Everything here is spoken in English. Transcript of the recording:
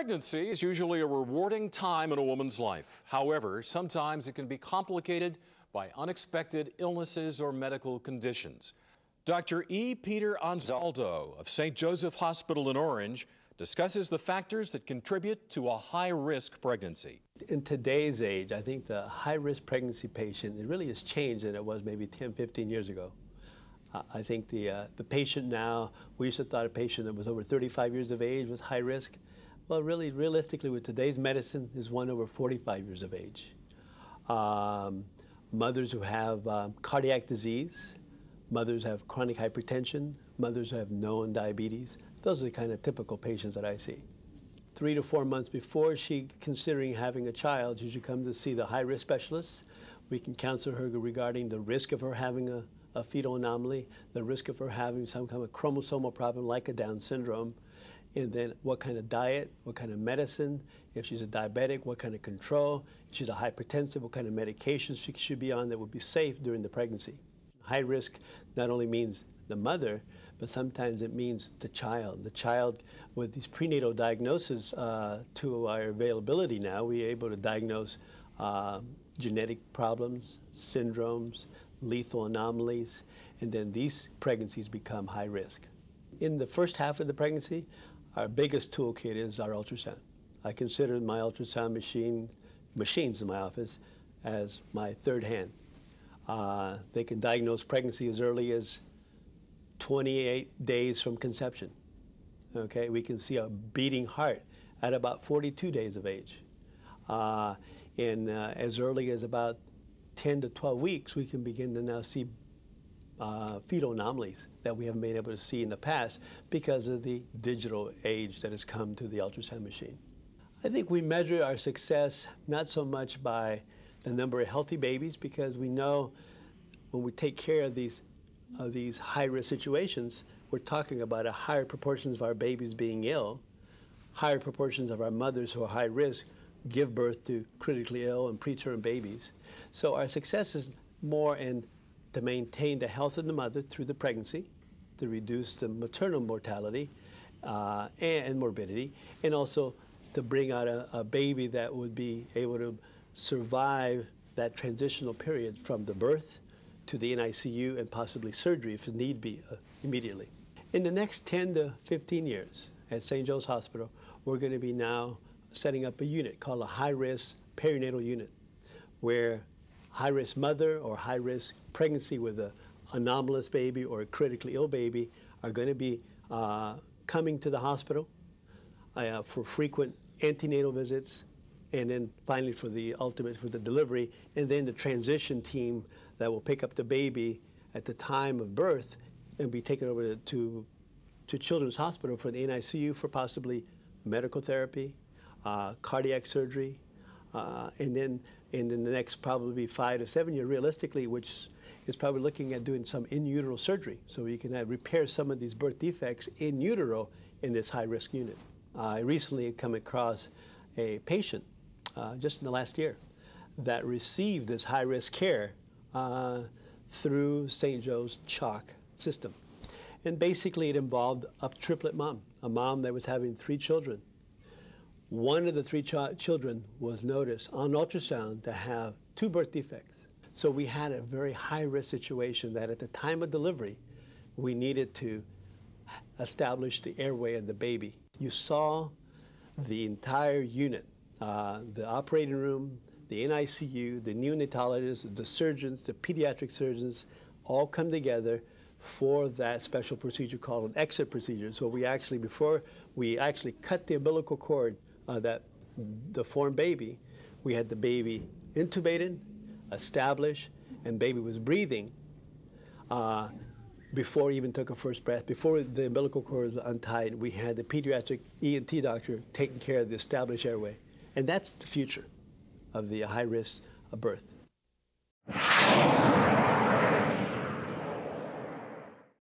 Pregnancy is usually a rewarding time in a woman's life. However, sometimes it can be complicated by unexpected illnesses or medical conditions. Dr. E-Peter-Anzaldo of St. Joseph Hospital in Orange discusses the factors that contribute to a high-risk pregnancy. In today's age, I think the high-risk pregnancy patient, it really has changed than it was maybe 10, 15 years ago. I think the patient now, we used to thought a patient that was over 35 years of age was high risk. Well, really, realistically, with today's medicine, is one over 45 years of age. Mothers who have cardiac disease, mothers who have chronic hypertension, mothers who have known diabetes. Those are the kind of typical patients that I see. 3 to 4 months before she's considering having a child, she should come to see the high-risk specialist. We can counsel her regarding the risk of her having a fetal anomaly, the risk of her having some kind of chromosomal problem like a Down syndrome, and then what kind of diet, what kind of medicine, if she's a diabetic, what kind of control, if she's a hypertensive, what kind of medications she should be on that would be safe during the pregnancy. High risk not only means the mother, but sometimes it means the child. The child, with these prenatal diagnoses to our availability now, we're able to diagnose genetic problems, syndromes, lethal anomalies, and then these pregnancies become high risk. In the first half of the pregnancy, our biggest toolkit is our ultrasound. I consider my ultrasound machines in my office as my third hand. They can diagnose pregnancy as early as 28 days from conception. Okay, we can see a beating heart at about 42 days of age. And as early as about 10 to 12 weeks, we can begin to now see fetal anomalies that we haven't been able to see in the past because of the digital age that has come to the ultrasound machine. I think we measure our success not so much by the number of healthy babies, because we know when we take care of these high-risk situations, we're talking about a higher proportions of our babies being ill, higher proportions of our mothers who are high risk give birth to critically ill and preterm babies. So our success is more in to maintain the health of the mother through the pregnancy, to reduce the maternal mortality and morbidity, and also to bring out a baby that would be able to survive that transitional period from the birth to the NICU and possibly surgery if need be immediately. In the next 10 to 15 years at St. Joe's Hospital, we're going to be now setting up a unit called a high-risk perinatal unit, where high-risk mother or high-risk pregnancy with an anomalous baby or a critically ill baby are going to be coming to the hospital for frequent antenatal visits, and then finally for the delivery, and then the transition team that will pick up the baby at the time of birth and be taken over to Children's Hospital for the NICU for possibly medical therapy, cardiac surgery, and then in the next probably 5 to 7 years, realistically, which is probably looking at doing some in utero surgery, so we can repair some of these birth defects in utero in this high-risk unit. I recently come across a patient just in the last year that received this high-risk care through St. Joe's CHOC system. And basically it involved a triplet mom, a mom that was having 3 children. One of the 3 children was noticed on ultrasound to have 2 birth defects. So we had a very high-risk situation that at the time of delivery, we needed to establish the airway of the baby. You saw the entire unit, the operating room, the NICU, the neonatologists, the surgeons, the pediatric surgeons, all come together for that special procedure called an exit procedure. So we actually, before we actually cut the umbilical cord, the formed baby, we had the baby intubated, established, and baby was breathing before he even took a first breath. Before the umbilical cord was untied, we had the pediatric ENT doctor taking care of the established airway. And that's the future of the high risk of birth.